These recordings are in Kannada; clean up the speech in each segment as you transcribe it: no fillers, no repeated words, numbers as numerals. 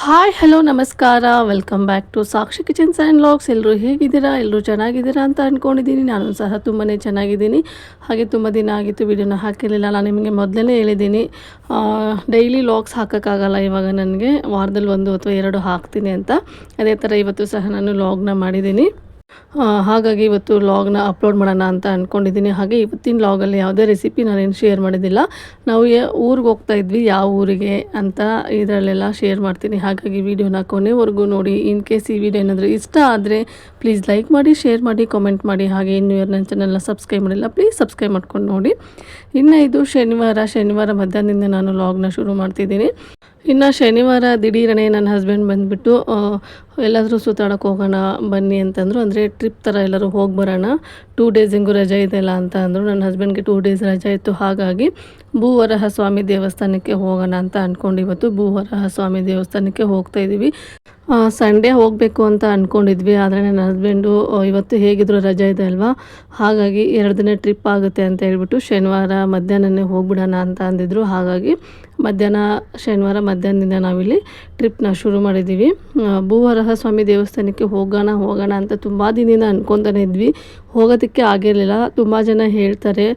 ಹಾಯ್ ಹಲೋ ನಮಸ್ಕಾರ welcome back to Sakshi kitchens and vlogs. ಎಲ್ಲರೂ ಹೇಗಿದ್ದೀರಾ? ಎಲ್ಲರೂ ಚೆನ್ನಾಗಿದ್ದೀರಾ ಅಂತ ಅಂದ್ಕೊಂಡಿದ್ದೀನಿ. ನಾನು ಸಹ ತುಂಬಾ ಚೆನ್ನಾಗಿದ್ದೀನಿ. ಹಾಗೆ ತುಂಬ ದಿನ ಆಗಿತ್ತು ವಿಡಿಯೋನ ಹಾಕಿರಲಿಲ್ಲ. ನಾನು ನಿಮಗೆ ಮೊದಲೇ ಹೇಳಿದ್ದೀನಿ, ಡೈಲಿ ಲಾಗ್ಸ್ ಹಾಕೋಕ್ಕಾಗಲ್ಲ ಇವಾಗ ನನಗೆ, ವಾರದಲ್ಲಿ 1 ಅಥವಾ 2 ಹಾಕ್ತೀನಿ ಅಂತ. ಅದೇ ಥರ ಇವತ್ತು ಸಹ ನಾನು ಲಾಗ್ನ ಮಾಡಿದ್ದೀನಿ. ಹಾಗಾಗಿ ಇವತ್ತು ಲಾಗ್ನ ಅಪ್ಲೋಡ್ ಮಾಡೋಣ ಅಂತ ಅಂದ್ಕೊಂಡಿದ್ದೀನಿ. ಹಾಗೆ ಇವತ್ತಿನ ಲಾಗಲ್ಲಿ ಯಾವುದೇ ರೆಸಿಪಿ ನಾನೇನು ಶೇರ್ ಮಾಡಿದ್ದಿಲ್ಲ. ನಾವು ಊರಿಗೆ ಹೋಗ್ತಾ ಇದ್ವಿ, ಯಾವ ಊರಿಗೆ ಅಂತ ಇದರಲ್ಲೆಲ್ಲ ಶೇರ್ ಮಾಡ್ತೀನಿ. ಹಾಗಾಗಿ ವಿಡಿಯೋನ ಕೊನೆವರೆಗೂ ನೋಡಿ. ಇನ್ ಕೇಸ್ ಈ ವಿಡಿಯೋ ಏನಾದರೂ ಇಷ್ಟ ಆದರೆ ಪ್ಲೀಸ್ ಲೈಕ್ ಮಾಡಿ, ಶೇರ್ ಮಾಡಿ, ಕಾಮೆಂಟ್ ಮಾಡಿ. ಹಾಗೆ ಇನ್ನೂ ಯಾರು ನನ್ನ ಚಾನಲ್ನ ಸಬ್ಸ್ಕ್ರೈಬ್ ಮಾಡಿಲ್ಲ ಪ್ಲೀಸ್ ಸಬ್ಸ್ಕ್ರೈಬ್ ಮಾಡ್ಕೊಂಡು ನೋಡಿ. ಇನ್ನು ಇದು ಶನಿವಾರ ಮಧ್ಯಾಹ್ನದಿಂದ ನಾನು ಲಾಗ್ನ ಶುರು ಮಾಡ್ತಿದ್ದೀನಿ. ಇನ್ನು ಶನಿವಾರ ದಿಢೀರನೇ ನನ್ನ ಹಸ್ಬೆಂಡ್ ಬಂದುಬಿಟ್ಟು ಎಲ್ಲಾದರೂ ಸುತ್ತಾಡೋಕೆ ಹೋಗೋಣ ಬನ್ನಿ ಅಂತಂದರು. ಅಂದರೆ ಟ್ರಿಪ್ ಥರ ಎಲ್ಲರೂ ಹೋಗಿ ಬರೋಣ, 2 ಡೇಸ್ ಹೆಂಗೂ ರಜೆ ಇದೆಯಲ್ಲ ಅಂತ ಅಂದರು. ನನ್ನ ಹಸ್ಬೆಂಡ್ಗೆ 2 ಡೇಸ್ ರಜೆ ಇತ್ತು. ಹಾಗಾಗಿ ಭೂವರಹ ಸ್ವಾಮಿ ದೇವಸ್ಥಾನಕ್ಕೆ ಹೋಗೋಣ ಅಂತ ಅಂದ್ಕೊಂಡು ಇವತ್ತು ಭೂವರಹ ಸ್ವಾಮಿ ದೇವಸ್ಥಾನಕ್ಕೆ ಹೋಗ್ತಾಯಿದ್ದೀವಿ. ಸಂಡೇ ಹೋಗಬೇಕು ಅಂತ ಅಂದ್ಕೊಂಡಿದ್ವಿ, ಆದರೆ ನನ್ನ ಹಸ್ಬೆಂಡು ಇವತ್ತು ಹೇಗಿದ್ರು ರಜೆ ಇದೆ ಅಲ್ವಾ, ಹಾಗಾಗಿ 2 ದಿನ ಟ್ರಿಪ್ ಆಗುತ್ತೆ ಅಂತ ಹೇಳ್ಬಿಟ್ಟು ಶನಿವಾರ ಮಧ್ಯಾಹ್ನನೇ ಹೋಗ್ಬಿಡೋಣ ಅಂತ ಅಂದಿದ್ರು. ಹಾಗಾಗಿ ಶನಿವಾರ ಮಧ್ಯಾಹ್ನದಿಂದ ನಾವಿಲ್ಲಿ ಟ್ರಿಪ್ನ ಶುರು ಮಾಡಿದ್ದೀವಿ. ಭೂವರಹ ಸ್ವಾಮಿ ದೇವಸ್ಥಾನಕ್ಕೆ ಹೋಗೋಣ ಅಂತ ತುಂಬ ದಿನದಿಂದ ಅಂದ್ಕೊತಾನೆ ಇದ್ವಿ. ಹೋಗೋದಕ್ಕೆ ಆಗಿರಲಿಲ್ಲ. ತುಂಬ ಜನ ಹೇಳ್ತಾರೆ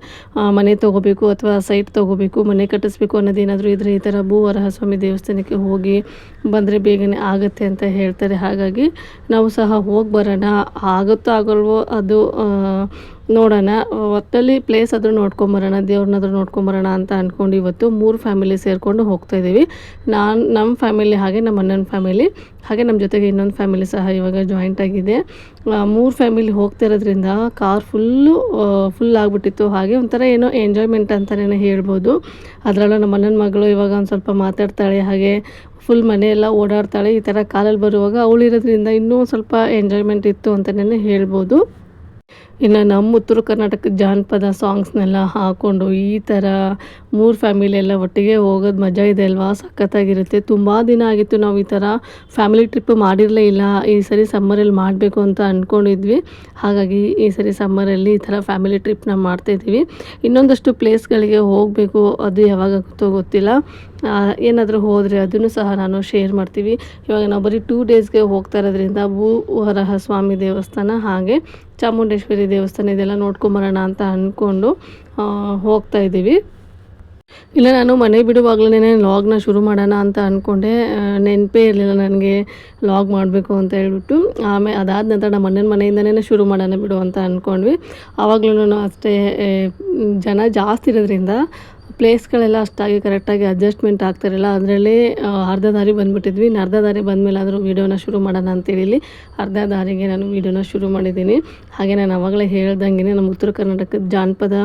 ಮನೆ ತೊಗೋಬೇಕು ಅಥವಾ ಸೈಟ್ ತೊಗೋಬೇಕು, ಮನೆ ಕಟ್ಟಿಸ್ಬೇಕು ಅನ್ನೋದೇನಾದರೂ ಇದ್ದರೆ ಈ ಥರ ಭೂವರಹ ಸ್ವಾಮಿ ದೇವಸ್ಥಾನಕ್ಕೆ ಹೋಗಿ ಬಂದರೆ ಬೇಗನೆ ಆಗುತ್ತೆ ಅಂತ ಹೇಳ್ತಾರೆ. ಹಾಗಾಗಿ ನಾವು ಸಹ ಹೋಗಿ ಬರೋಣ, ಆಗುತ್ತೋ ಆಗಲ್ವೋ ಅದು ನೋಡೋಣ, ಒಟ್ಟಲ್ಲಿ ಪ್ಲೇಸ್ ಆದರೂ ನೋಡ್ಕೊಂಬರೋಣ, ದೇವ್ರನ್ನಾದ್ರೂ ನೋಡ್ಕೊಂಬರೋಣ ಅಂತ ಅಂದ್ಕೊಂಡು ಇವತ್ತು 3 ಫ್ಯಾಮಿಲಿ ಸೇರಿಕೊಂಡು ಹೋಗ್ತಾಯಿದ್ದೀವಿ. ನಮ್ಮ ಫ್ಯಾಮಿಲಿ, ಹಾಗೆ ನಮ್ಮ ಅಣ್ಣನ ಫ್ಯಾಮಿಲಿ, ಹಾಗೆ ನಮ್ಮ ಜೊತೆಗೆ ಇನ್ನೊಂದು ಫ್ಯಾಮಿಲಿ ಸಹ ಇವಾಗ ಜಾಯಿಂಟ್ ಆಗಿದೆ. 3 ಫ್ಯಾಮಿಲಿ ಹೋಗ್ತಿರೋದ್ರಿಂದ ಕಾರ್ ಫುಲ್ ಆಗಿಬಿಟ್ಟಿತ್ತು. ಹಾಗೆ ಒಂಥರ ಏನೋ ಎಂಜಾಯ್ಮೆಂಟ್ ಅಂತಲೇ ಹೇಳ್ಬೋದು. ಅದರಲ್ಲೂ ನಮ್ಮ ಅಣ್ಣನ ಮಗಳು ಇವಾಗ ಒಂದು ಸ್ವಲ್ಪ ಮಾತಾಡ್ತಾಳೆ, ಹಾಗೆ ಫುಲ್ ಮನೆಯೆಲ್ಲ ಓಡಾಡ್ತಾಳೆ. ಈ ಥರ ಕಾಲಲ್ಲಿ ಬರುವಾಗ ಅವಳಿರೋದ್ರಿಂದ ಇನ್ನೂ ಸ್ವಲ್ಪ ಎಂಜಾಯ್ಮೆಂಟ್ ಇತ್ತು ಅಂತಲೇ ಹೇಳ್ಬೋದು. ಇನ್ನು ನಮ್ಮ ಉತ್ತರ ಕರ್ನಾಟಕದ ಜಾನಪದ ಸಾಂಗ್ಸ್ನೆಲ್ಲ ಹಾಕ್ಕೊಂಡು ಈ ಥರ 3 ಫ್ಯಾಮಿಲಿ ಎಲ್ಲ ಒಟ್ಟಿಗೆ ಹೋಗೋದು ಮಜಾ ಇದೆ ಅಲ್ವಾ, ಸಖತ್ತಾಗಿರುತ್ತೆ. ತುಂಬ ದಿನ ಆಗಿತ್ತು ನಾವು ಈ ಥರ ಫ್ಯಾಮಿಲಿ ಟ್ರಿಪ್ ಮಾಡಿರಲೇ ಇಲ್ಲ. ಈ ಸರಿ ಸಮ್ಮರಲ್ಲಿ ಮಾಡಬೇಕು ಅಂತ ಅಂದ್ಕೊಂಡಿದ್ವಿ. ಹಾಗಾಗಿ ಈ ಸರಿ ಸಮ್ಮರಲ್ಲಿ ಈ ಥರ ಫ್ಯಾಮಿಲಿ ಟ್ರಿಪ್ನ ಮಾಡ್ತಾಯಿದ್ದೀವಿ. ಇನ್ನೊಂದಷ್ಟು ಪ್ಲೇಸ್ಗಳಿಗೆ ಹೋಗಬೇಕು, ಅದು ಯಾವಾಗಾಗುತ್ತೋ ಗೊತ್ತಿಲ್ಲ. ಏನಾದರೂ ಹೋದರೆ ಅದನ್ನು ಸಹ ನಾನು ಶೇರ್ ಮಾಡ್ತೀವಿ. ಇವಾಗ ನಾವು ಬರೀ 2 ಡೇಸ್ಗೆ ಹೋಗ್ತಾ ಇರೋದ್ರಿಂದ ಭೂವರಹ ಸ್ವಾಮಿ ದೇವಸ್ಥಾನ ಹಾಗೆ ಚಾಮುಂಡೇಶ್ವರಿ ದೇವಸ್ಥಾನ ಇದೆಲ್ಲ ನೋಡ್ಕೊಂಬರೋಣ ಅಂತ ಅಂದ್ಕೊಂಡು ಹೋಗ್ತಾಯಿದ್ದೀವಿ. ಇಲ್ಲ, ನಾನು ಮನೆ ಬಿಡುವಾಗಲೇ ಲಾಗ್ನ ಶುರು ಮಾಡೋಣ ಅಂತ ಅಂದ್ಕೊಂಡೆ. ನೆನಪೇ ಇರಲಿಲ್ಲ ನನಗೆ ಲಾಗ್ ಮಾಡಬೇಕು ಅಂತ ಹೇಳ್ಬಿಟ್ಟು. ಆಮೇಲೆ ಅದಾದ ನಂತರ ನಮ್ಮ ಅಣ್ಣನ ಮನೆಯಿಂದನೇ ಶುರು ಮಾಡೋಣ ಬಿಡು ಅಂತ ಅಂದ್ಕೊಂಡ್ವಿ. ಆವಾಗ್ಲೂ ಅಷ್ಟೇ ಜನ ಜಾಸ್ತಿ ಇರೋದ್ರಿಂದ ಪ್ಲೇಸ್ಗಳೆಲ್ಲ ಅಷ್ಟಾಗಿ ಕರೆಕ್ಟಾಗಿ ಅಡ್ಜಸ್ಟ್ಮೆಂಟ್ ಆಗ್ತಾಯಿರಲಿಲ್ಲ. ಅದರಲ್ಲೇ ಅರ್ಧ ದಾರಿ ಬಂದುಬಿಟ್ಟಿದ್ವಿ. ಇನ್ನು ಅರ್ಧ ದಾರಿ ಬಂದಮೇಲೆ ಆದರೂ ವೀಡಿಯೋನ ಶುರು ಮಾಡೋಣ ಅಂತೇಳಿ ಅರ್ಧ ದಾರಿಗೆ ನಾನು ವೀಡಿಯೋನ ಶುರು ಮಾಡಿದ್ದೀನಿ. ಹಾಗೆ ನಾನು ಆವಾಗಲೇ ಹೇಳ್ದಂಗೆ ನಮ್ಮ ಉತ್ತರ ಕರ್ನಾಟಕದ ಜಾನಪದ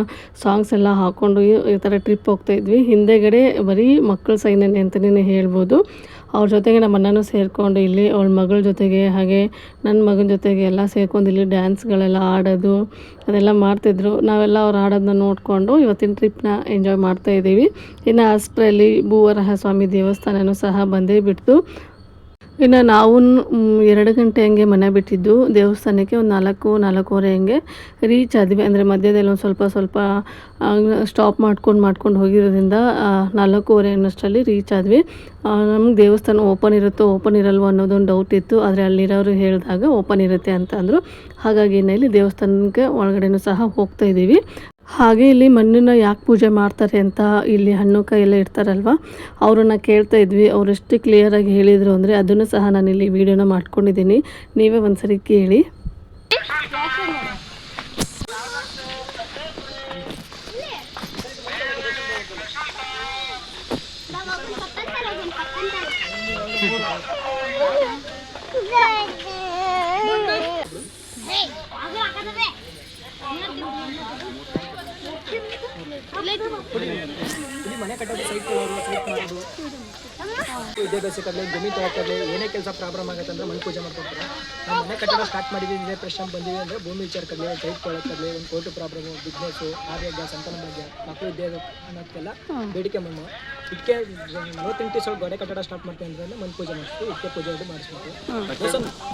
ಸಾಂಗ್ಸ್ ಎಲ್ಲ ಹಾಕ್ಕೊಂಡು ಈ ಥರ ಟ್ರಿಪ್ ಹೋಗ್ತಾಯಿದ್ವಿ. ಹಿಂದೆಗಡೆ ಬರೀ ಮಕ್ಕಳ ಸೈನ್ಯನೇ ಅಂತಲೇ ಹೇಳ್ಬೋದು. ಅವ್ರ ಜೊತೆಗೆ ನಮ್ಮ ಅಣ್ಣನೂ ಸೇರಿಕೊಂಡು ಇಲ್ಲಿ ಅವಳ ಮಗಳ ಜೊತೆಗೆ ಹಾಗೆ ನನ್ನ ಮಗನ ಜೊತೆಗೆ ಎಲ್ಲ ಸೇರ್ಕೊಂಡು ಇಲ್ಲಿ ಡ್ಯಾನ್ಸ್ಗಳೆಲ್ಲ ಆಡೋದು ಅದೆಲ್ಲ ಮಾಡ್ತಿದ್ರು. ನಾವೆಲ್ಲ ಅವ್ರು ಆಡೋದನ್ನ ನೋಡಿಕೊಂಡು ಇವತ್ತಿನ ಟ್ರಿಪ್ನ ಎಂಜಾಯ್ ಮಾಡ್ತಾಯಿದ್ದೀವಿ. ಇನ್ನು ಅಷ್ಟರಲ್ಲಿ ಭೂವರಹ ಸ್ವಾಮಿ ದೇವಸ್ಥಾನವೂ ಸಹ ಬಂದೇ ಬಿಡ್ತು. ಇನ್ನು ನಾವು 2 ಗಂಟೆ ಹಂಗೆ ಮನೆ ಬಿಟ್ಟಿದ್ದು ದೇವಸ್ಥಾನಕ್ಕೆ. ಒಂದು 4-4:15 ಹಂಗೆ ರೀಚ್ ಆದ್ವಿ. ಅಂದರೆ ಮಧ್ಯದಲ್ಲಿ ಒಂದು ಸ್ವಲ್ಪ ಸ್ಟಾಪ್ ಮಾಡ್ಕೊಂಡು ಹೋಗಿರೋದ್ರಿಂದ 4:15 ಅನ್ನೋಷ್ಟರಲ್ಲಿ ರೀಚ್ ಆದ್ವಿ. ನಮ್ಗೆ ದೇವಸ್ಥಾನ ಓಪನ್ ಇರುತ್ತೋ ಓಪನ್ ಇರಲ್ವೋ ಅನ್ನೋದೊಂದು ಡೌಟ್ ಇತ್ತು. ಆದರೆ ಅಲ್ಲಿರೋರು ಹೇಳಿದಾಗ ಓಪನ್ ಇರುತ್ತೆ ಅಂತ ಅಂದರು. ಹಾಗಾಗಿ ಇಲ್ಲಿ ದೇವಸ್ಥಾನಕ್ಕೆ ಒಳಗಡೆನೂ ಸಹ ಹೋಗ್ತಾಯಿದ್ದೀವಿ. ಹಾಗೆ ಇಲ್ಲಿ ಮಣ್ಣನ್ನು ಯಾಕೆ ಪೂಜೆ ಮಾಡ್ತಾರೆ ಅಂತ ಇಲ್ಲಿ ಹಣ್ಣು ಕಾಯಿ ಎಲ್ಲ ಇರ್ತಾರಲ್ವ, ಅವರನ್ನು ಕೇಳ್ತಾ ಇದ್ವಿ. ಅವರೆಷ್ಟು ಕ್ಲಿಯರಾಗಿ ಹೇಳಿದರು ಅಂದರೆ ಅದನ್ನು ಸಹ ನಾನಿಲ್ಲಿ ವೀಡಿಯೋನ ಮಾಡ್ಕೊಂಡಿದ್ದೀನಿ, ನೀವೇ ಒಂದ್ಸರಿ ಕೇಳಿ. ಇಲ್ಲಿ ಮನೆ ಕಟ್ಟೋದು, ಸೈಟ್ ಮಾಡೋದು, ವಿದ್ಯಾಭ್ಯಾಸಕ್ಕಾಗಲಿ ಜಮೀನು ತೊಗೊಳ್ತಾರೆ, ಏನೇ ಕೆಲಸ ಪ್ರಾಬ್ಲಮ್ ಆಗುತ್ತೆ ಅಂದರೆ ಮನೆ ಪೂಜೆ ಮಾಡ್ಕೊತಾರೆ. ನಾವು ಮನೆ ಕಟ್ಟಡ ಸ್ಟಾರ್ಟ್ ಮಾಡಿದ್ದೀವಿ, ಪ್ರಶ್ನೆ ಬಂದಿವಿ ಅಂದರೆ ಭೂಮಿ ವಿಚಾರಕ್ಕಾಗಲಿ, ಸೈಟ್ ತೊಗೊಳಕ್ಕಾಗಲಿ, ಒಂದು ಕೋರ್ಟು ಪ್ರಾಬ್ಲಮು, ಬಿಸ್ನೆಸ್ಸು, ಆರೋಗ್ಯ, ಸಂತಾನ ಭಾಗ್ಯ, ಮಕ್ಕಳು ವಿದ್ಯಾಭ್ಯಾಸ ಅನ್ನೋದಕ್ಕೆಲ್ಲ ಬೇಡಿಕೆ ಮಣ್ಣು. ಇದಕ್ಕೆ 48 ದಿವಸ ಗೋಡೆ ಕಟ್ಟಡ ಸ್ಟಾರ್ಟ್ ಮಾಡ್ತೀವಿ ಅಂದರೆ ಮಣ್ಣು ಪೂಜೆ ಮಾಡಿಸ್ತೀವಿ. ಇದಕ್ಕೆ ಪೂಜೆ ಮಾಡಿಸ್ಬೇಕು.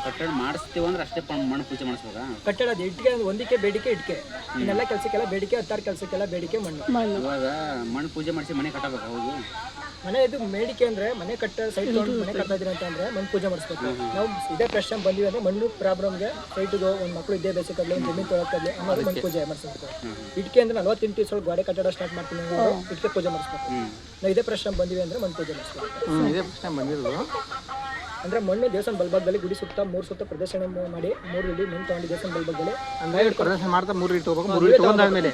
ಕಟ್ಟಡ ಮಾಡಿಸ್ತೀವಿ ಅಂದ್ರೆ ಅಷ್ಟೇ ಮಣ್ಣು ಪೂಜೆ ಮಾಡಿಸ್ಬೇಕಾ? ಕಟ್ಟಡದ ಇಟ್ಟಿಗೆ ಒಂದಕ್ಕೆ ಬೇಡಿಕೆ ಇಟ್ಟಿಗೆ, ಇನ್ನೆಲ್ಲ ಕೆಲಸಕ್ಕೆಲ್ಲ ಬೇಡಿಕೆ, 16 ಕೆಲಸಕ್ಕೆಲ್ಲ ಬೇಡಿಕೆ ಮಣ್ಣು. ಇವಾಗ ಮಣ್ಣು ಪೂಜೆ ಮಾಡಿಸಿ ಮನೆ ಕಟ್ಟಬೇಕು. ಹೌದು, ಮನೆ ಇದು ಬೇಡಿಕೆ ಅಂದ್ರೆ ಮನೆ ಕಟ್ಟ ಸೈಟ್ ತಗೊಂಡು ಮನೆ ಕಟ್ತಾ ಇದೀನಿ ಅಂತ ಅಂದ್ರೆ ಮಣ್ಣು ಪೂಜೆ ಮಾಡಿಸ್ಬೇಕು. ನಾವು ಇದೇ ಪ್ರಶ್ನೆ ಬಂದಿವಿ ಅಂದ್ರೆ ಮಣ್ಣು ಪ್ರಾಬ್ಲಮ್ಗೆ ಸೈಟ್ಗೆ ಒಂದು ಮಕ್ಕಳು ವಿದ್ಯಾಭ್ಯಾಸ ಕಡ್ಲಿ ಒಂದು ಜಮೀನು ತೊಗೊಳಕ್ಕಲ್ಲಿ ಅನ್ನೋದು ಮಣ್ಣು ಪೂಜೆ ಮಾಡಿಸ್ಬೇಕು. ಇಟ್ಕೆ ಅಂದ್ರೆ 48 ದಿವಸ ಗೋಡೆ ಕಟ್ಟಡ ಸ್ಟಾರ್ಟ್ ಮಾಡ್ತೀನಿ ಅಂದ್ರೆ ಇಟ್ಕೆ ಪೂಜೆ ಮಾಡಿಸ್ಬೇಕು. ನಾವು ಇದೇ ಪ್ರಶ್ನೆ ಬಂದಿವಿ ಅಂದ್ರೆ ಮಣ್ಣು ಪೂಜೆ ಮಾಡಿಸ್ಬೇಕು. ಇದೇ ಪ್ರಶ್ನೆ ಬಂದಿರೋದು ಅಂದ್ರೆ ಮಣ್ಣು ದೇವಸ್ಥಾನ ಬಲ್ಭಾಗದಲ್ಲಿ ಗುಡಿ ಸುತ್ತ 3 ಸುತ್ತ ಪ್ರದರ್ಶನ ಮಾಡಿ 3 ಇಡಿ ಮಣ್ಣು ತಗೊಂಡು ದೇವಸ್ಥಾನ ಬಲ್ಭಾಗದಲ್ಲಿ ಅಂದ್ರೆ ಪ್ರದರ್ಶನ ಮಾಡ್ತಾ 3 ಇಟ್ಟು ಹೋಗ್ಬೇಕು. 3 ಇಟ್ಟು ತಗೊಂಡಾದ್ಮೇಲೆ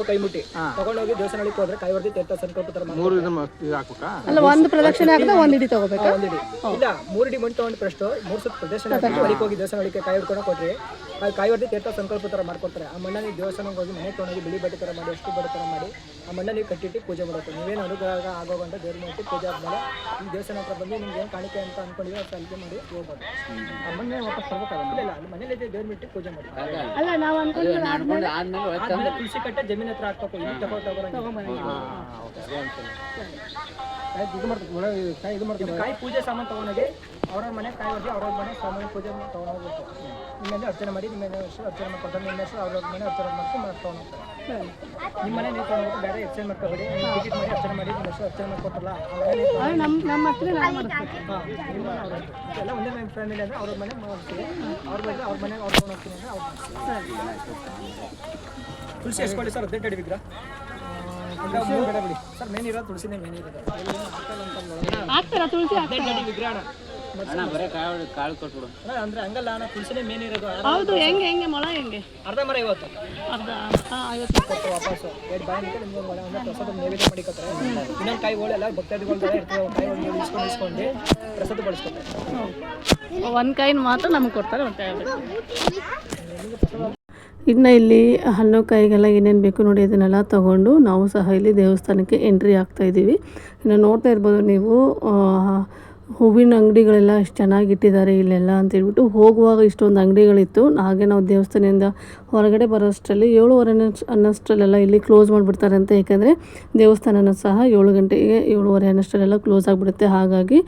ಕೈ ಮುಟ್ಟಿ ತಗೊಂಡೋಗಿ ದೇವಸ್ಥಾನ ಒಳಗೆ ಹೋದ್ರೆ ಕೈವರ್ದಿ ತೀರ್ಥ ಸಂಕಲ್ಪ ತರ 3 ಇದು ಹಾಕ್ಬೇಕಾ? ಅಲ್ಲ, ಒಂದು ಪ್ರದಕ್ಷಿಣೆ ಹಾಕಿದ್ರೆ ಒಂದು ಇಡಿ ತಗೋಬೇಕು. ಒಂದ್ ಇಡಿ ಇಲ್ಲ 3 ಇಡಿ ಮಣ್ಣು ತಗೊಂಡು ಫಸ್ಟ್ 3 ಸುತ್ತ ಪ್ರದರ್ಶನ ಹಾಕಿ ಒಳಗೆ ಹೋಗಿ ದೇವಸ್ಥಾನ ಒಳಗೆ ಕೈ ಹಿಡ್ಕೊಂಡು ಕೊಟ್ರಿ ಕೈವರ್ದಿ ತೀರ್ಥ ಸಂಕಲ್ಪ ತರ ಮಾಡ್ಕೊಡ್ತಾರೆ. ಆ ಮಣ್ಣ ನೀವು ದೇವಸ್ಥಾನಕ್ಕೆ ಹೋಗಿ ಮನೆ ತಗೊಂಡೋಗಿ ಬಿಳಿ ಬಟ್ಟೆ ತರ ಮಾಡಿ ಅಷ್ಟು ಬಟ್ಟೆ ತರ ಮಾಡಿ ಆ ಮಣ್ಣ ನೀವು ಕಟ್ಟಿಟ್ಟು ಪೂಜೆ ಮಾಡಬೇಕು. ನೀವೇನು ಅನುಗ್ರಹ ಆಗೋಗಂಟ ದೇವ್ರ ಮಾಡಿ ಪೂಜೆ ಆದ್ಮೇಲೆ ಈ ದೇವಸ್ಥಾನ ಹತ್ರ ಬಂದು ನಿಮ್ಗೆ ಏನು ಕಾಣಿಕೆ ಅಂತ ಅನ್ಕೊಂಡಿದ್ರೆ ಅದು ಸಲ್ಲಿಕೆ ಮಾಡಿ ಹೋಗ್ಬೋದು. ಆ ಮಣ್ಣೆ ವಾಪಸ್ ತಗೋಬೇಕಾಗಲ್ಲ. ಇಲ್ಲ ಅಲ್ಲಿ ಮನೇಲಿ ದೇವ್ರ ಮಿಟ್ಟಿ ಪೂಜೆ ಮಾಡಿ ಅಲ್ಲ, ನಾವು ಆದ್ಮೇಲೆ ಆದ್ಮೇಲೆ ತುಳಸಿ ಕಟ್ಟೆ ಜಮೀನ್ ಹತ್ರ ಹಾಕ್ಬೇಕು. ಇಲ್ಲಿ ಇದು ಮಾಡ್ತೀವಿ. ಕಾಯಿ ಪೂಜೆ ಸಾಮಾನು ತಗೊಂಡೋಗಿ ಅವ್ರವ್ರ ಮನೆ ಕಾಯಿ ಹೊಡೆದು ಅವ್ರವ್ರ ಮನೆ ಸಾಮಾನು ಪೂಜೆ ತಗೊಂಡೋಗ್ಬೇಕು. ನಿಮ್ಮೆಲ್ಲ ಅರ್ಚನೆ ಮಾಡಿ ನಿಮ್ಮ ಹೆಸರು ಅರ್ಚನೆ ಮಾಡ್ಕೊಡ್ತಾರೆ. ನಿಮ್ಮ ಹೆಸರು ಅವ್ರವ್ರ ಮನೆ ಅರ್ಚನೆ ಮಾಡ್ಕೊಂಡು ತೊಗೊಂಡೋಗ್ತಾರೆ. ನಿಮ್ಮ ಮನೆ ನೀವು ತೊಗೊಂಡ್ಬಿಟ್ಟು ಬೇರೆ ಎಕ್ಸ್ಚೇಂಜ್ ಮಾಡ್ಕೊಬೇಡಿ. ನೀವು ಟಿಕೆಟ್ ಮಾಡಿ ಅರ್ಚನೆ ಮಾಡಿ ನಿಮ್ಮ ಹೆಸರು ಅರ್ಚನೆ ಮಾಡ್ಕೊಟ್ಟಲ್ಲ ನಮ್ಮ ಹತ್ರ ಎಲ್ಲ ಒಂದೇ ಮನೆ ಫ್ಯಾಮಿಲಿ ಅಂದರೆ ಅವ್ರ ಮನೆ ಮಾಡ್ತೀವಿ. ಅವ್ರ ಬಗ್ಗೆ ಅವ್ರ ಮನೆಗೆ ಅವ್ರು ತೊಗೊಂಡೋಗ್ತೀನಿ ಅಂದರೆ ಅವ್ರು ತುಳಸಿ ಎಸ್ಕೊಳ್ಳಿ ಸರ್. 18 ಅಡಿ ವಿಗ್ರಹ ಸರ್ ಮೇನ್ ಇರೋದು ತುಳಸಿನೇ ಮೇನ್ ಇರೋದು. ಹಾಕ್ತಾರ ತುಳಸಿ 18 ಅಡಿ ವಿಗ್ರಹ ಬರೀ ಕಾಳು ಕೊಟ್ಬಿಡು. ಅಂದ್ರೆ ಹಂಗಲ್ಲ ಅಣ್ಣ, ತುಳಸಿನೇ ಮೇನ್ ಇರೋದು. ಹೌದು, ಹೆಂಗೆ ಮೊಳ ಹೆಂಗೆ ಅರ್ಧ ಮರ 50 ಅರ್ಧ 50 ಕೊಟ್ಟು ವಾಪಸ್ಸು 2 ಬಾಯಿ ನಿಂತು ನಿಮ್ಗೆ ಮೊಳ ಅಂದ್ರೆ ಪ್ರಸಾದ ನೈವೇದ್ಯ ಮಾಡಿಕೊತಾರೆ. ಇನ್ನೊಂದು ಕಾಯಿ ಹೋಳು ಎಲ್ಲ ಭಕ್ತಾದಿಗಳು ಇರ್ತವೆ. ಕಾಯಿ ಹೋಳು ಇಸ್ಕೊಂಡು ಪ್ರಸಾದ ಬಳಸ್ಕೊತಾರೆ. ಒಂದು ಕಾಯಿನ ಮಾತ್ರ ನಮಗೆ ಕೊಡ್ತಾರೆ. ಮತ್ತೆ ಇನ್ನು ಇಲ್ಲಿ ಹಣ್ಣು ಕಾಯಿಗೆಲ್ಲ ಏನೇನು ಬೇಕು ನೋಡಿ ಅದನ್ನೆಲ್ಲ ತೊಗೊಂಡು ನಾವು ಸಹ ಇಲ್ಲಿ ದೇವಸ್ಥಾನಕ್ಕೆ ಎಂಟ್ರಿ ಆಗ್ತಾಯಿದ್ದೀವಿ. ಇನ್ನು ನೋಡ್ತಾ ಇರ್ಬೋದು ನೀವು ಹೂವಿನ ಅಂಗಡಿಗಳೆಲ್ಲ ಎಷ್ಟು ಚೆನ್ನಾಗಿ ಇಟ್ಟಿದ್ದಾರೆ ಇಲ್ಲೆಲ್ಲ ಅಂತೇಳ್ಬಿಟ್ಟು. ಹೋಗುವಾಗ ಇಷ್ಟೊಂದು ಅಂಗಡಿಗಳಿತ್ತು. ಹಾಗೆ ನಾವು ದೇವಸ್ಥಾನದಿಂದ ಹೊರಗಡೆ ಬರೋಷ್ಟರಲ್ಲಿ 7:30 ಅನ್ನೋಷ್ಟರಲ್ಲೆಲ್ಲ ಇಲ್ಲಿ ಕ್ಲೋಸ್ ಮಾಡಿಬಿಡ್ತಾರೆ ಅಂತ. ಯಾಕಂದರೆ ದೇವಸ್ಥಾನನ ಸಹ 7 ಗಂಟೆಗೆ 7:30 ಅನ್ನೋಷ್ಟರಲ್ಲೆಲ್ಲ ಕ್ಲೋಸ್ ಆಗಿಬಿಡುತ್ತೆ. ಹಾಗಾಗಿ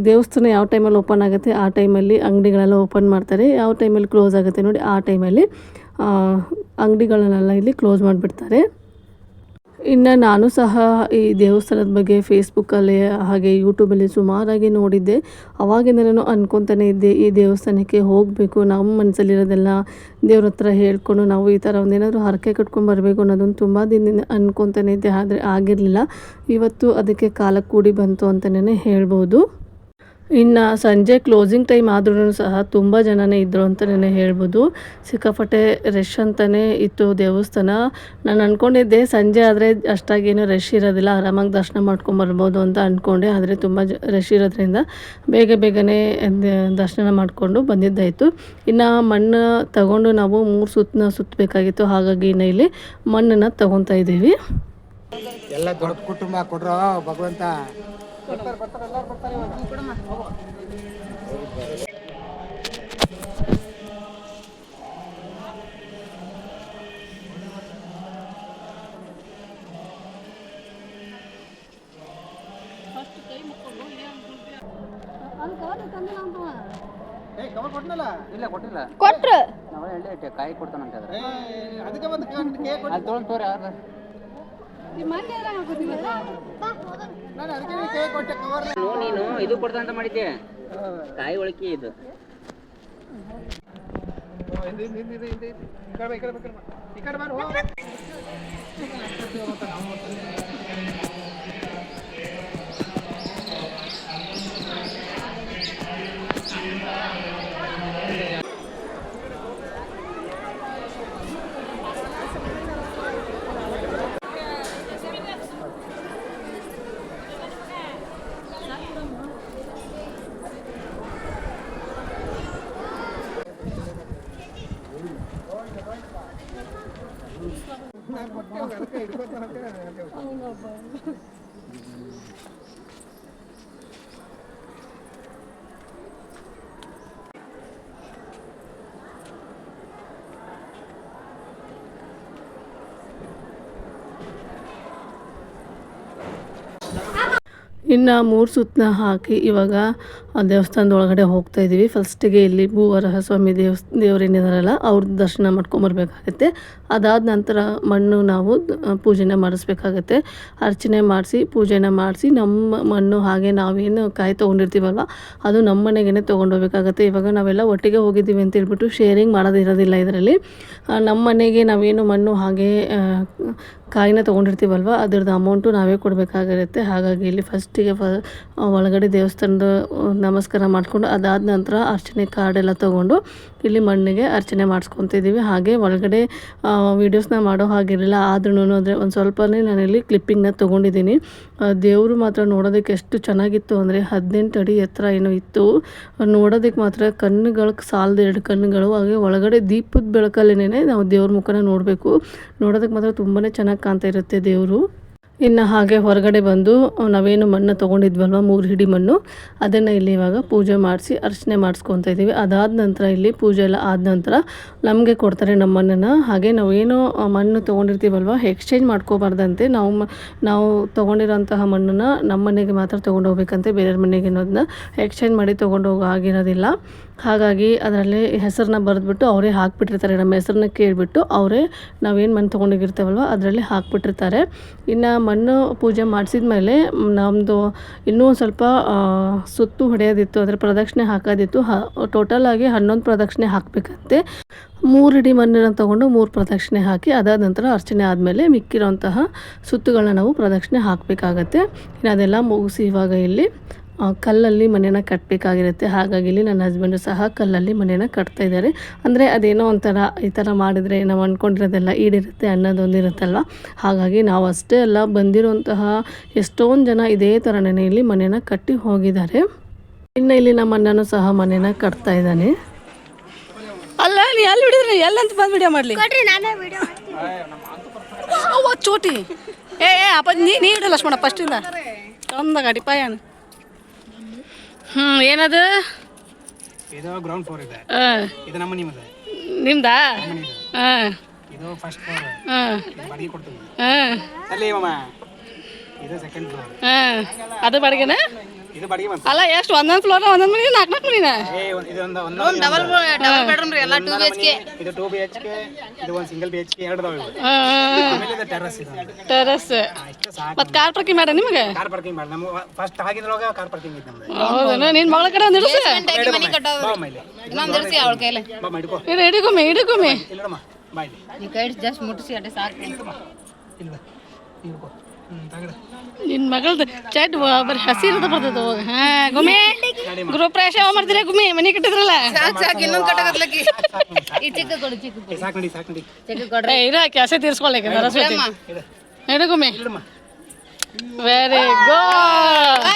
ದೇವಸ್ಥಾನ ಯಾವ ಟೈಮಲ್ಲಿ ಓಪನ್ ಆಗುತ್ತೆ ಆ ಟೈಮಲ್ಲಿ ಅಂಗಡಿಗಳೆಲ್ಲ ಓಪನ್ ಮಾಡ್ತಾರೆ. ಯಾವ ಟೈಮಲ್ಲಿ ಕ್ಲೋಸ್ ಆಗುತ್ತೆ ನೋಡಿ ಆ ಟೈಮಲ್ಲಿ ಅಂಗಡಿಗಳನ್ನೆಲ್ಲ ಇಲ್ಲಿ ಕ್ಲೋಸ್ ಮಾಡಿಬಿಡ್ತಾರೆ. ಇನ್ನು ನಾನು ಸಹ ಈ ದೇವಸ್ಥಾನದ ಬಗ್ಗೆ ಫೇಸ್ಬುಕ್ಕಲ್ಲಿ ಹಾಗೆ ಯೂಟ್ಯೂಬಲ್ಲಿ ಸುಮಾರಾಗಿ ನೋಡಿದ್ದೆ. ಅವಾಗಿಂದ ನಾನು ಅಂದ್ಕೊತಾನೆ ಇದ್ದೆ ಈ ದೇವಸ್ಥಾನಕ್ಕೆ ಹೋಗಬೇಕು, ನಮ್ಮ ಮನಸ್ಸಲ್ಲಿರೋದೆಲ್ಲ ದೇವ್ರ ಹತ್ರ ಹೇಳ್ಕೊಂಡು ನಾವು ಈ ಥರ ಒಂದೇನಾದರೂ ಹರಕೆ ಕಟ್ಕೊಂಡು ಬರಬೇಕು ಅನ್ನೋದೊಂದು ತುಂಬ ದಿನದಿಂದ ಅಂದ್ಕೊತಾನೆ ಇದ್ದೆ. ಆದರೆ ಆಗಿರಲಿಲ್ಲ. ಇವತ್ತು ಅದಕ್ಕೆ ಕಾಲ ಕೂಡಿ ಬಂತು ಅಂತಲೇ ಹೇಳ್ಬೋದು. ಇನ್ನು ಸಂಜೆ ಕ್ಲೋಸಿಂಗ್ ಟೈಮ್ ಆದ್ರೂ ಸಹ ತುಂಬ ಜನನೇ ಇದ್ದರು ಅಂತಲೇ ಹೇಳ್ಬೋದು. ಸಿಕ್ಕಾಪಟ್ಟೆ ರಶ್ ಅಂತಲೇ ಇತ್ತು ದೇವಸ್ಥಾನ. ನಾನು ಅಂದ್ಕೊಂಡಿದ್ದೆ ಸಂಜೆ ಆದರೆ ಅಷ್ಟಾಗೇನು ರಶ್ ಇರೋದಿಲ್ಲ, ಆರಾಮಾಗಿ ದರ್ಶನ ಮಾಡ್ಕೊಂಬರ್ಬೋದು ಅಂತ ಅಂದ್ಕೊಂಡೆ. ಆದರೆ ತುಂಬ ರಶ್ ಇರೋದ್ರಿಂದ ಬೇಗನೆ ದರ್ಶನ ಮಾಡಿಕೊಂಡು ಬಂದಿದ್ದಾಯಿತು. ಇನ್ನು ಮಣ್ಣು ತಗೊಂಡು ನಾವು 3 ಸುತ್ತನ್ನ ಸುತ್ತಬೇಕಾಗಿತ್ತು. ಹಾಗಾಗಿ ಇನ್ನು ಇಲ್ಲಿ ಮಣ್ಣನ್ನು ತಗೊತಾ ಇದ್ದೀವಿ. ಎಲ್ಲ ದೊಡ್ಡ ಕುಟುಂಬ ಕೊಡ್ರೋ ಭಗವಂತ. ಕವರ್ ಕೊಟ್ಟನಲ್ಲ? ಇಲ್ಲ ಕೊಟ್ಟಿಲ್ಲ. ಕೊಟ್ರು ನಾವು ಹೇಳಿ ಕಾಯಿ ಕೊಡ್ತಾನಂತ ಹೇಳಿದ್ರೆ ಅದಕ್ಕೆ ಮತ್ತೆ ಕೇಕ್ ಅಲ್ಲಿ ತೊಗೊಂಡು ತೋರಿ ಯಾರು ನಾನು ಅದಕ್ಕೆ ಕೇಕ್ ಕೊಟ್ಟೆ ಕವರ್. ನೀನು ಇದು ಕೊಡ್ತಾನಂತ ಮಾಡಿದ್ದೆ ಕಾಯಿ ಒಳಕೆ ಇದು. ಈ ಕಡೆ ಬಾರು. ಇನ್ನು 3 ಸುತ್ತನ್ನ ಹಾಕಿ ಇವಾಗ ದೇವಸ್ಥಾನದ ಒಳಗಡೆ ಹೋಗ್ತಾ ಇದ್ದೀವಿ. ಫಸ್ಟಿಗೆ ಇಲ್ಲಿ ಭೂವರಹ ಸ್ವಾಮಿ ದೇವರೇನಿದಾರಲ್ಲ ಅವ್ರದ್ದು ದರ್ಶನ ಮಾಡ್ಕೊಂಬರ್ಬೇಕಾಗತ್ತೆ. ಅದಾದ ನಂತರ ಮಣ್ಣು ನಾವು ಪೂಜೆನ ಮಾಡಿಸ್ಬೇಕಾಗತ್ತೆ. ಅರ್ಚನೆ ಮಾಡಿಸಿ ಪೂಜೆನ ಮಾಡಿಸಿ ನಮ್ಮ ಮಣ್ಣು ಹಾಗೆ ನಾವೇನು ಕಾಯಿ ತೊಗೊಂಡಿರ್ತೀವಲ್ವ ಅದು ನಮ್ಮ ಮನೆಗೇ ತೊಗೊಂಡೋಗ್ಬೇಕಾಗತ್ತೆ. ಇವಾಗ ನಾವೆಲ್ಲ ಒಟ್ಟಿಗೆ ಹೋಗಿದ್ದೀವಿ ಅಂತ ಹೇಳ್ಬಿಟ್ಟು ಶೇರಿಂಗ್ ಮಾಡೋದಿರೋದಿಲ್ಲ ಇದರಲ್ಲಿ. ನಮ್ಮ ಮನೆಗೆ ನಾವೇನು ಮಣ್ಣು ಹಾಗೆ ಕಾಯಿನ ತೊಗೊಂಡಿರ್ತೀವಲ್ವ ಅದ್ರದ್ದು ಅಮೌಂಟು ನಾವೇ ಕೊಡಬೇಕಾಗಿರುತ್ತೆ. ಹಾಗಾಗಿ ಇಲ್ಲಿ ಫಸ್ಟಿಗೆ ಒಳಗಡೆ ದೇವಸ್ಥಾನದ ನಮಸ್ಕಾರ ಮಾಡಿಕೊಂಡು ಅದಾದ ನಂತರ ಅರ್ಚನೆ ಕಾರ್ಡೆಲ್ಲ ತೊಗೊಂಡು ಇಲ್ಲಿ ಮಣ್ಣಿಗೆ ಅರ್ಚನೆ ಮಾಡಿಸ್ಕೊತಿದ್ದೀವಿ. ಹಾಗೆ ಒಳಗಡೆ ವೀಡಿಯೋಸ್ನ ಮಾಡೋ ಹಾಗಿರಲಿಲ್ಲ, ಆದ್ರೂ ಅಂದರೆ ಒಂದು ಸ್ವಲ್ಪನೇ ನಾನಿಲ್ಲಿ ಕ್ಲಿಪ್ಪಿಂಗ್ನ ತೊಗೊಂಡಿದ್ದೀನಿ. ದೇವರು ಮಾತ್ರ ನೋಡೋದಕ್ಕೆ ಎಷ್ಟು ಚೆನ್ನಾಗಿತ್ತು ಅಂದರೆ 18 ಅಡಿ ಎತ್ತರ ಏನೋ ಇತ್ತು. ನೋಡೋದಕ್ಕೆ ಮಾತ್ರ ಕಣ್ಣುಗಳಿಗೆ ಸಾಲದು 2 ಕಣ್ಣುಗಳು. ಹಾಗೆ ಒಳಗಡೆ ದೀಪದ ಬೆಳಕಲ್ಲೇ ನಾವು ದೇವ್ರ ಮುಖನ ನೋಡಬೇಕು. ನೋಡೋದಕ್ಕೆ ಮಾತ್ರ ತುಂಬಾ ಚೆನ್ನಾಗಿ ಕಾಣ್ತಾ ಇರುತ್ತೆ ದೇವರು. ಇನ್ನು ಹಾಗೆ ಹೊರಗಡೆ ಬಂದು ನಾವೇನು ಮಣ್ಣು ತೊಗೊಂಡಿದ್ವಲ್ವ 3 ಹಿಡಿ ಮಣ್ಣು ಅದನ್ನು ಇಲ್ಲಿ ಇವಾಗ ಪೂಜೆ ಮಾಡಿಸಿ ಅರ್ಚನೆ ಮಾಡಿಸ್ಕೊತಾ ಇದ್ದೀವಿ. ಅದಾದ ನಂತರ ಇಲ್ಲಿ ಪೂಜೆ ಎಲ್ಲ ಆದ ನಂತರ ನಮಗೆ ಕೊಡ್ತಾರೆ ನಮ್ಮ ಮಣ್ಣನ್ನು. ಹಾಗೆ ನಾವೇನು ಮಣ್ಣು ತೊಗೊಂಡಿರ್ತೀವಲ್ವ ಎಕ್ಸ್ಚೇಂಜ್ ಮಾಡ್ಕೋಬಾರ್ದಂತೆ. ನಾವು ತೊಗೊಂಡಿರೋಂತಹ ಮಣ್ಣನ್ನು ನಮ್ಮ ಮನೆಗೆ ಮಾತ್ರ ತೊಗೊಂಡು ಹೋಗ್ಬೇಕಂತೆ, ಬೇರೆಯವ್ರ ಮನೆಗೆ ಅನ್ನೋದನ್ನ ಎಕ್ಸ್ಚೇಂಜ್ ಮಾಡಿ ತೊಗೊಂಡು ಹೋಗೋ ಆಗಿರೋದಿಲ್ಲ. ಹಾಗಾಗಿ ಅದರಲ್ಲಿ ಹೆಸರನ್ನ ಬರೆದ್ಬಿಟ್ಟು ಅವರೇ ಹಾಕ್ಬಿಟ್ಟಿರ್ತಾರೆ. ನಮ್ಮ ಹೆಸರನ್ನ ಕೇಳಿಬಿಟ್ಟು ಅವರೇ ನಾವೇನು ಮಣ್ಣು ತೊಗೊಂಡೋಗಿರ್ತೀವಲ್ವ ಅದರಲ್ಲಿ ಹಾಕ್ಬಿಟ್ಟಿರ್ತಾರೆ. ಇನ್ನು ಮಣ್ಣು ಪೂಜೆ ಮಾಡಿಸಿದ ಮೇಲೆ ನಮ್ಮದು ಇನ್ನೂ ಒಂದು ಸ್ವಲ್ಪ ಸುತ್ತು ಹೊಡೆಯೋದಿತ್ತು, ಅದರ ಪ್ರದಕ್ಷಿಣೆ ಹಾಕೋದಿತ್ತು. ಟೋಟಲಾಗಿ 11 ಪ್ರದಕ್ಷಿಣೆ ಹಾಕಬೇಕಂತೆ. 3 ಹಿಡಿ ಮಣ್ಣನ್ನು ತೊಗೊಂಡು 3 ಪ್ರದಕ್ಷಿಣೆ ಹಾಕಿ ಅದಾದ ನಂತರ ಅರ್ಚನೆ ಆದಮೇಲೆ ಮಿಕ್ಕಿರೋಂತಹ ಸುತ್ತುಗಳನ್ನ ನಾವು ಪ್ರದಕ್ಷಿಣೆ ಹಾಕಬೇಕಾಗತ್ತೆ. ಇನ್ನು ಅದೆಲ್ಲ ಮುಗಿಸಿ ಇವಾಗ ಇಲ್ಲಿ ಕಲ್ಲಲ್ಲಿ ಮನೇನ ಕಟ್ಟಬೇಕಾಗಿರುತ್ತೆ. ಹಾಗಾಗಿ ಇಲ್ಲಿ ನನ್ನ ಹಸ್ಬೆಂಡು ಸಹ ಕಲ್ಲಲ್ಲಿ ಮನೇನ ಕಟ್ತಾ ಇದ್ದಾರೆ. ಅಂದರೆ ಅದೇನೋ ಒಂಥರ ಈ ಥರ ಮಾಡಿದರೆ ನಾವು ಅಂದ್ಕೊಂಡಿರೋದೆಲ್ಲ ಈಡಿರುತ್ತೆ ಅನ್ನೋದೊಂದಿರುತ್ತಲ್ವ. ಹಾಗಾಗಿ ನಾವು ಅಷ್ಟೇ ಅಲ್ಲ, ಬಂದಿರುವಂತಹ ಎಷ್ಟೊಂದು ಜನ ಇದೇ ಥರನೇ ಇಲ್ಲಿ ಮನೇನ ಕಟ್ಟಿ ಹೋಗಿದ್ದಾರೆ. ಇನ್ನು ಇಲ್ಲಿ ನಮ್ಮ ಅಣ್ಣನೂ ಸಹ ಮನೇನ ಕಟ್ತಾ ಇದ್ದಾನೆ. ಅಲ್ಲ ನೀ ಎಲ್ಲಿ ಹಿಡಿದ್ರಿ ಎಲ್ಲಂತ ಬಂದು ವಿಡಿಯೋ ಮಾಡಲಿ ಅವ್ವ ಚೋಟಿ ಏ ಅಪ್ಪ ನೀ ಹಿಡಿಲ್ಲ ಲಕ್ಷ್ಮಣ ಫಸ್ಟ್ ಇಲ್ಲ ಚಂದ ಗಾಡಿ ಪಾಯಣ. ಏನದು ಇದು ಗ್ರೌಂಡ್ ಫ್ಲೋರ್ ಇದೆ, ಇದು ನಮ್ಮ ನಿಮ್ಮದು ನಿಮ್ದಾ? ಇದು ಫಸ್ಟ್ ಫ್ಲೋರ್, ಬಾಡಿಗೆ ಕೊಡ್ತೀವಿ. ಇದು ಸೆಕೆಂಡ್ ಫ್ಲೋರ್, ಅದು ಬಾಡಿಗೆನ? ಇದು ಬಾಡಿಗೆ ಬಂತು. ಅಲ್ಲ ಎಷ್ಟು ಒಂದೊಂದು ಫ್ಲೋರ್ ಒಂದೊಂದು ಮನೆ 4 ಮನಿನ? ಡಬಲ್ ಬೆಡ್ರೂಮ್ ರೀ ಎಲ್ಲ 2 BHK. ಇದು 2 BHK, ಇದು ಒಂದು ಸಿಂಗಲ್ BHK, 2 ಅದಾವ ಇವು. ಆಮೇಲೆ ಇದು ಟೆರಸ್ ಇದೆ. ಟೆರಸ್ ಮತ್ತೆ ಕಾರ್ ಪಾರ್ಕಿಂಗ್ ಮಾಡ ನಿಮಗೆ? ಕಾರ್ ಪಾರ್ಕಿಂಗ್ ಮಾಡಿ ನಮ್ಮ ಫಸ್ಟ್ ಆಗಿದ್ರೊಳಗ ಕಾರ್ ಪಾರ್ಕಿಂಗ್ ಇತ್ತು ನಮ್ದು. ಹೌದಾ? ನಿನ್ನ ಮಗಳ ಕಡೆ ಒಂದು ಇಳಿಸು. ಬಾ ಮೈಲಿ ಇನ್ನೊಂದು ಇರಿಸಿ ಅವಳ ಕೈಲಿ ಬಾ ಮಾಡಿಕೋ. ಹಿಡಿಗೊಮ್ಮೆ ಇಲ್ಲಮ್ಮ ಬಾ ಇಲ್ಲಿ ನೀ ಕೈ ಜಸ್ಟ್ ಮುಟ್ಟಿಸಿ ಅಷ್ಟೇ ಸಾಕು. ಇಲ್ಲ ಹಿಡ್ಕೋ. ತಗಡ ನಿನ್ನ ಮಗಳದು ಚಟ್ ಬರೀ ಹಸಿರದ ಬರ್ತೈತೆ ಹೋಗ. ಗುಮ್ಮಿ ಗೃಹ ಪ್ರವೇಶ ಯಾವಾಗ ಮಾಡ್ತೀರಾ ಗುಮ್ಮಿ? ಮನೆ ಕಟ್ಟಿದ್ರಲ್ಲ ಸಾಕು ಇನ್ನೊಂದು ಕಟ್ಟಕತ್ಲಕ್ಕಿ ಈ ಚಿಕ್ಕ ಕೊಡು ಚಿಕ್ಕ ಸಾಕು ನಡಿ ಚಿಕ್ಕ ಕೊಡ್ರಿ. ಇರೋ ಕೆಲಸ ತೀರ್ಸ್ಕೊಳ್ಳಿ ಸರಸ್ವತಿ. ಹಿಡು ಗುಮ್ಮಿ. ಇಲ್ಲಮ್ಮ ವೆರಿ ಗುಡ್.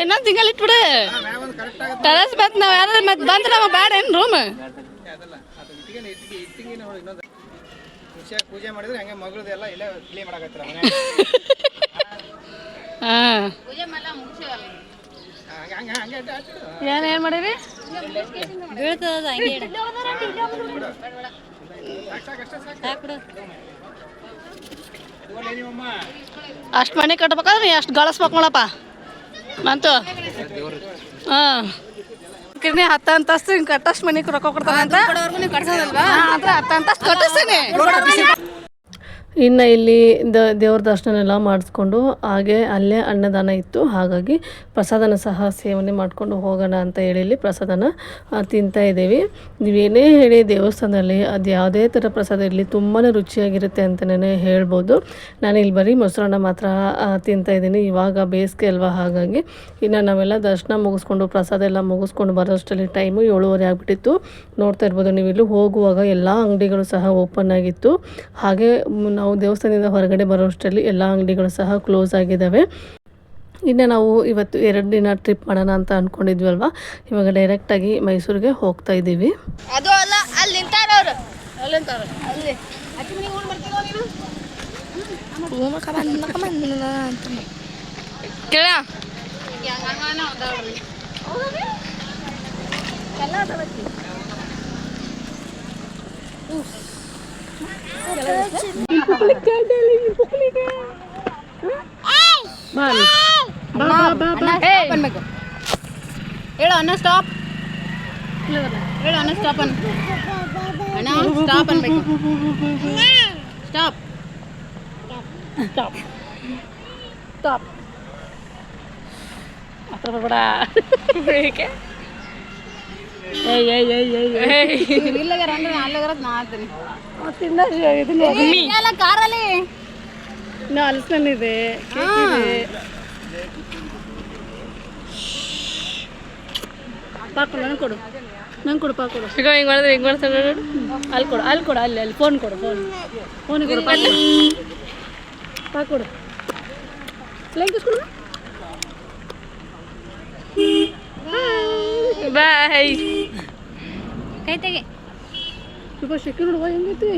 ಇನ್ನೊಂದು ತಿಂಗಳು ಇಟ್ಬಿಡು. ಟೆರಸ್ ಬಂತು ನಾವು ಯಾರು ಮತ್ತೆ ಬಂದ್ರೆ ನಾವು ಬೇಡ ಏನು ರೂಮ್? ಪೂಜೆ ಮಾಡಿದ್ರೆ ಹಂಗೆ ಮಗಳದೆಲ್ಲ ಇಲ್ಲೇ ಕ್ಲೀನ್ ಮಾಡಕತ್ತರ ಮನೆ. ಏನೇನು ಮಾಡಿರಿ? ಬೀಳ್ತದ ಹಂಗೆ ಅಷ್ಟು ಮನೆ ಕಟ್ಬೇಕಾದ್ರೆ ನೀ ಅಷ್ಟು ಗಳಿಸ್ಬೇಕು ನೋಡಪ್ಪ ಬಂತು. ಹಾಂ ಕಿರ್ನಿ 10 ಅಂತಸ್ತು ಹಿಂಗೆ ಕಟ್ಟಷ್ಟು ಮನೆ ರೊಕ್ಕ ಕೊಡ್ತಾನಂತ. ನೀವು ಕಟ್ಸೋದಲ್ವಾ? 10 ಅಂತಸ್ತು ಕಟ್ಟಿಸ್ತೀನಿ. ಇನ್ನು ಇಲ್ಲಿ ದೇವ್ರ ದರ್ಶನ ಎಲ್ಲ ಮಾಡಿಸ್ಕೊಂಡು ಹಾಗೆ ಅಲ್ಲೇ ಅನ್ನದಾನ ಇತ್ತು. ಹಾಗಾಗಿ ಪ್ರಸಾದನ ಸಹ ಸೇವನೆ ಮಾಡಿಕೊಂಡು ಹೋಗೋಣ ಅಂತ ಹೇಳಿ ಇಲ್ಲಿ ಪ್ರಸಾದನ ತಿಂತಾ ಇದ್ದೀವಿ. ನೀವೇನೇ ಹೇಳಿ ದೇವಸ್ಥಾನದಲ್ಲಿ ಅದು ಯಾವುದೇ ಥರ ಪ್ರಸಾದ ಇರಲಿ ತುಂಬಾ ರುಚಿಯಾಗಿರುತ್ತೆ ಅಂತಲೇ ಹೇಳ್ಬೋದು. ನಾನು ಇಲ್ಲಿ ಬರೀ ಮೊಸರನ್ನ ಮಾತ್ರ ತಿಂತಾ ಇದ್ದೀನಿ. ಇವಾಗ ಬೇಸಿಗೆ ಅಲ್ವಾ, ಹಾಗಾಗಿ ಇನ್ನು ನಾವೆಲ್ಲ ದರ್ಶನ ಮುಗಿಸ್ಕೊಂಡು ಪ್ರಸಾದ ಎಲ್ಲ ಮುಗಿಸ್ಕೊಂಡು ಬರೋಷ್ಟರಲ್ಲಿ ಟೈಮು 7:30 ಆಗಿಬಿಟ್ಟಿತ್ತು. ನೋಡ್ತಾ ಇರ್ಬೋದು ನೀವು. ಇಲ್ಲಿ ಹೋಗುವಾಗ ಎಲ್ಲ ಅಂಗಡಿಗಳು ಸಹ ಓಪನ್ ಆಗಿತ್ತು. ಹಾಗೆ ನಾವು ದೇವಸ್ಥಾನದಿಂದ ಹೊರಗಡೆ ಬರೋಷ್ಟರಲ್ಲಿ ಎಲ್ಲ ಅಂಗಡಿಗಳು ಸಹ ಕ್ಲೋಸ್ ಆಗಿದ್ದಾವೆ. ಇನ್ನು ನಾವು ಇವತ್ತು 2 ದಿನ ಟ್ರಿಪ್ ಮಾಡೋಣ ಅಂತ ಅಂದ್ಕೊಂಡಿದ್ವಲ್ವ. ಇವಾಗ ಡೈರೆಕ್ಟಾಗಿ ಮೈಸೂರಿಗೆ ಹೋಗ್ತಾ ಇದ್ದೀವಿ. ಅದು ಅಲ್ಲ ಅಲ್ಲಿ ನಿಂತಾರವ್ರು ಅಲ್ಲಿ ಕೇಳ ಬಾ ಅಲ್ಲಿ. ಬಾ ಬಾ ಬಾ ಬಾ ಅನ್ಬೇಕು ಹೇಳು ಅಣ್ಣ ಸ್ಟಾಪ್ ಹೇಳು ಅಣ್ಣ ಸ್ಟಾಪ್ ಅನ್ ಅಣ್ಣ ಸ್ಟಾಪ್ ಅನ್ಬೇಕು ಸ್ಟಾಪ್ ಸ್ಟಾಪ್ ಸ್ಟಾಪ್ ಹತ್ರ ಬರ್ಬೇಡ ಏಯ್ ಏಯ್ ಏಯ್ ಏಯ್ ಏಯ್ ಇಲ್ಲಗಾರ ಅಂದ್ರೆ ಅಲ್ಲಗಾರ ನಾ ಆಡ್ತೀನಿ ತಿನ್ನ ಇದನ್ನ ಕಾರಲ್ಲಿ ಇನ್ನು ಹಲಸಿನಲ್ಲಿದೆ ಕೇಕ್ ಇದೆ ಪಾಕು ನಂಗೆ ಕೊಡು ಪಾಕೊಡು ಈಗ ಹಿಂಗೆ ಮಾಡ್ತಾರೆ ನೋಡು ಅಲ್ಲಿ ಕೊಡು ಅಲ್ಲಿ ಫೋನ್ ಕೊಡು ಫೋನಿಗೆ ಕೊಡು ಪಾಕೊಡು ಲೈಕ್ ಇಸ್ಕೊಡು ಬಾಯ್ ಕೈ ತೆಗೆ ಸ್ವಲ್ಪ ಶೆಕೆ ನೋಡುವ ಹೆಂಗೈತಿ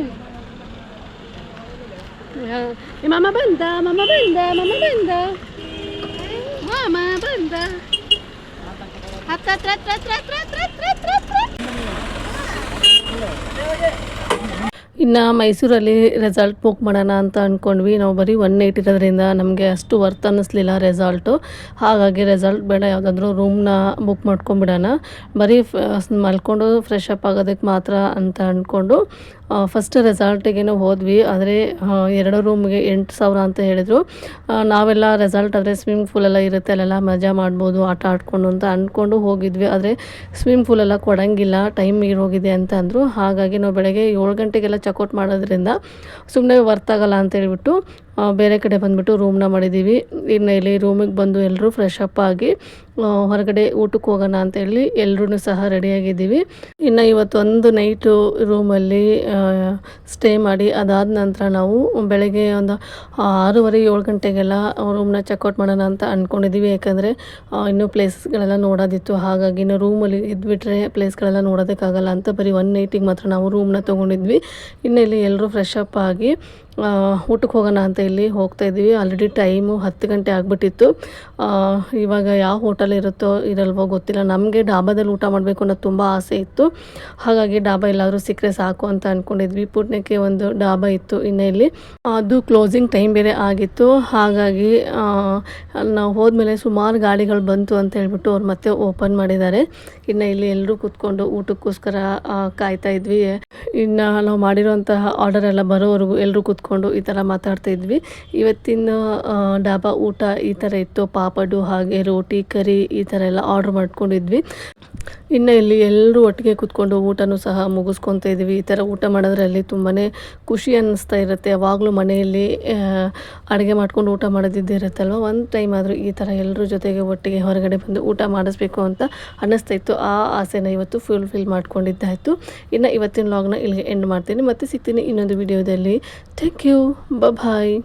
ಮಾಮ ಬಂದ ಹತ್ರ ಹತ್ರ ಹತ್ರ ಹತ್ರ ಹತ್ರ ಹತ್ರ ಹತ್ರ ಹತ್ರ ಇನ್ನು ಮೈಸೂರಲ್ಲಿ ರೆಸಾರ್ಟ್ ಬುಕ್ ಮಾಡೋಣ ಅಂತ ಅಂದ್ಕೊಂಡ್ವಿ. ನಾವು ಬರೀ 1 ಇರೋದ್ರಿಂದ ನಮಗೆ ಅಷ್ಟು ವರ್ತ್ ಅನ್ನಿಸ್ಲಿಲ್ಲ ರೆಸಾರ್ಟು. ಹಾಗಾಗಿ ರೆಸಾರ್ಟ್ ಬೇಡ, ಯಾವುದಾದ್ರೂ ರೂಮ್ನ ಬುಕ್ ಮಾಡ್ಕೊಂಬಿಡೋಣ, ಬರೀ ಮಲ್ಕೊಂಡು ಫ್ರೆಶ್ ಅಪ್ ಆಗೋದಕ್ಕೆ ಮಾತ್ರ ಅಂತ ಅಂದ್ಕೊಂಡು ಫಸ್ಟ್ ರೆಸಾರ್ಟಿಗೇನೋ ಹೋದ್ವಿ. ಆದರೆ 2 ರೂಮ್ಗೆ 8,000 ಅಂತ ಹೇಳಿದರು. ನಾವೆಲ್ಲ ರೆಸಾರ್ಟ್ ಆದರೆ ಸ್ವಿಮ್ಮಿಂಗ್ ಪೂಲೆಲ್ಲ ಇರುತ್ತೆ, ಅಲ್ಲೆಲ್ಲ ಮಜಾ ಮಾಡ್ಬೋದು ಆಟ ಆಡಿಕೊಂಡು ಅಂತ ಅಂದ್ಕೊಂಡು ಹೋಗಿದ್ವಿ. ಆದರೆ ಸ್ವಿಮ್ಮಿಂಗ್ ಪೂಲೆಲ್ಲ ಕೊಡೋಂಗಿಲ್ಲ, ಟೈಮ್ ಹೋಗಿದೆ ಅಂತ ಅಂದರು. ಹಾಗಾಗಿ ನಾವು ಬೆಳಗ್ಗೆ 7 ಗಂಟೆಗೆಲ್ಲ ಚೆಕ್ಔಟ್ ಮಾಡೋದ್ರಿಂದ ಸುಮ್ಮನೆ ವರ್ತ್ ಆಗಲ್ಲ ಅಂತ ಹೇಳ್ಬಿಟ್ಟು ಬೇರೆ ಕಡೆ ಬಂದುಬಿಟ್ಟು ರೂಮ್ನ ಮಾಡಿದ್ದೀವಿ. ಇನ್ನು ಇಲ್ಲಿ ರೂಮಿಗೆ ಬಂದು ಎಲ್ಲರೂ ಫ್ರೆಶ್ ಅಪ್ ಆಗಿ ಹೊರಗಡೆ ಊಟಕ್ಕೆ ಹೋಗೋಣ ಅಂತೇಳಿ ಎಲ್ಲರೂ ಸಹ ರೆಡಿಯಾಗಿದ್ದೀವಿ. ಇನ್ನು ಇವತ್ತೊಂದು ನೈಟು ರೂಮಲ್ಲಿ ಸ್ಟೇ ಮಾಡಿ ಅದಾದ ನಂತರ ನಾವು ಬೆಳಗ್ಗೆ ಒಂದು 6:30-7 ಗಂಟೆಗೆಲ್ಲ ರೂಮ್ನ ಚೆಕ್ಔಟ್ ಮಾಡೋಣ ಅಂತ ಅಂದ್ಕೊಂಡಿದ್ದೀವಿ. ಯಾಕಂದರೆ ಇನ್ನೂ ಪ್ಲೇಸ್ಗಳೆಲ್ಲ ನೋಡೋದಿತ್ತು. ಹಾಗಾಗಿ ಇನ್ನು ರೂಮಲ್ಲಿ ಇದ್ಬಿಟ್ರೆ ಪ್ಲೇಸ್ಗಳೆಲ್ಲ ನೋಡೋದಕ್ಕಾಗಲ್ಲ ಅಂತ ಬರೀ 1 ನೈಟಿಗೆ ಮಾತ್ರ ನಾವು ರೂಮ್ನ ತೊಗೊಂಡಿದ್ವಿ. ಇನ್ನು ಇಲ್ಲಿ ಎಲ್ಲರೂ ಫ್ರೆಶ್ ಅಪ್ ಆಗಿ ಊಟಕ್ಕೆ ಹೋಗೋಣ ಅಂತ ಇಲ್ಲಿ ಹೋಗ್ತಾಯಿದ್ವಿ. ಆಲ್ರೆಡಿ ಟೈಮು 10 ಗಂಟೆ ಆಗಿಬಿಟ್ಟಿತ್ತು. ಇವಾಗ ಯಾವ ಹೋಟೆಲ್ ಇರುತ್ತೋ ಇರಲ್ವೋ ಗೊತ್ತಿಲ್ಲ. ನಮಗೆ ಡಾಬಾದಲ್ಲಿ ಊಟ ಮಾಡಬೇಕು ಅನ್ನೋದು ತುಂಬ ಆಸೆ ಇತ್ತು. ಹಾಗಾಗಿ ಡಾಬಾ ಎಲ್ಲಾದರೂ ಸಿಕ್ಕರೆ ಸಾಕು ಅಂತ ಅಂದ್ಕೊಂಡಿದ್ವಿ. ಪುಟ್ನಕ್ಕೆ ಒಂದು ಡಾಬಾ ಇತ್ತು. ಇನ್ನು ಇಲ್ಲಿ ಅದು ಕ್ಲೋಸಿಂಗ್ ಟೈಮ್ ಬೇರೆ ಆಗಿತ್ತು. ಹಾಗಾಗಿ ನಾವು ಹೋದ್ಮೇಲೆ ಸುಮಾರು ಗಾಡಿಗಳು ಬಂತು ಅಂತ ಹೇಳ್ಬಿಟ್ಟು ಅವ್ರು ಮತ್ತೆ ಓಪನ್ ಮಾಡಿದ್ದಾರೆ. ಇನ್ನು ಇಲ್ಲಿ ಎಲ್ಲರೂ ಕೂತ್ಕೊಂಡು ಊಟಕ್ಕೋಸ್ಕರ ಕಾಯ್ತಾ ಇದ್ವಿ. ಇನ್ನು ನಾವು ಮಾಡಿರೋಂತಹ ಆರ್ಡರ್ ಎಲ್ಲ ಬರೋವರೆಗೂ ಎಲ್ಲರೂ ಕೂತ್ಕೊಂಡು ಈ ಥರ ಮಾತಾಡ್ತಾ ಇದ್ವಿ. ಇವತ್ತಿನ ಡಾಬಾ ಊಟ ಈ ಥರ ಇತ್ತು. ಪಾಪಡು ಹಾಗೆ ರೋಟಿ ಕರಿ ಈ ಥರ ಎಲ್ಲ ಆರ್ಡ್ರ್ ಮಾಡ್ಕೊಂಡಿದ್ವಿ. ಇನ್ನು ಇಲ್ಲಿ ಎಲ್ಲರೂ ಒಟ್ಟಿಗೆ ಕೂತ್ಕೊಂಡು ಊಟನೂ ಸಹ ಮುಗಿಸ್ಕೊತಾ ಇದ್ವಿ. ಈ ಥರ ಊಟ ಮಾಡೋದ್ರಲ್ಲಿ ತುಂಬಾ ಖುಷಿ ಅನ್ನಿಸ್ತಾ ಇರುತ್ತೆ. ಯಾವಾಗಲೂ ಮನೆಯಲ್ಲಿ ಅಡುಗೆ ಮಾಡ್ಕೊಂಡು ಊಟ ಮಾಡೋದಿದ್ದೇ ಇರುತ್ತಲ್ವ, ಒಂದು ಟೈಮ್ ಆದರೂ ಈ ಥರ ಎಲ್ಲರ ಜೊತೆಗೆ ಒಟ್ಟಿಗೆ ಹೊರಗಡೆ ಬಂದು ಊಟ ಮಾಡಿಸ್ಬೇಕು ಅಂತ ಅನ್ನಿಸ್ತಾ ಇತ್ತು. ಆ ಆಸೆನ ಇವತ್ತು ಫುಲ್ಫಿಲ್ ಮಾಡ್ಕೊಂಡಿದ್ದಾಯಿತು. ಇನ್ನು ಇವತ್ತಿನ ವ್ಲಾಗ್ನ ಇಲ್ಲಿಗೆ ಎಂಡ್ ಮಾಡ್ತೀನಿ. ಮತ್ತೆ ಸಿಗ್ತೀನಿ ಇನ್ನೊಂದು ವಿಡಿಯೋದಲ್ಲಿ. Thank you, bye.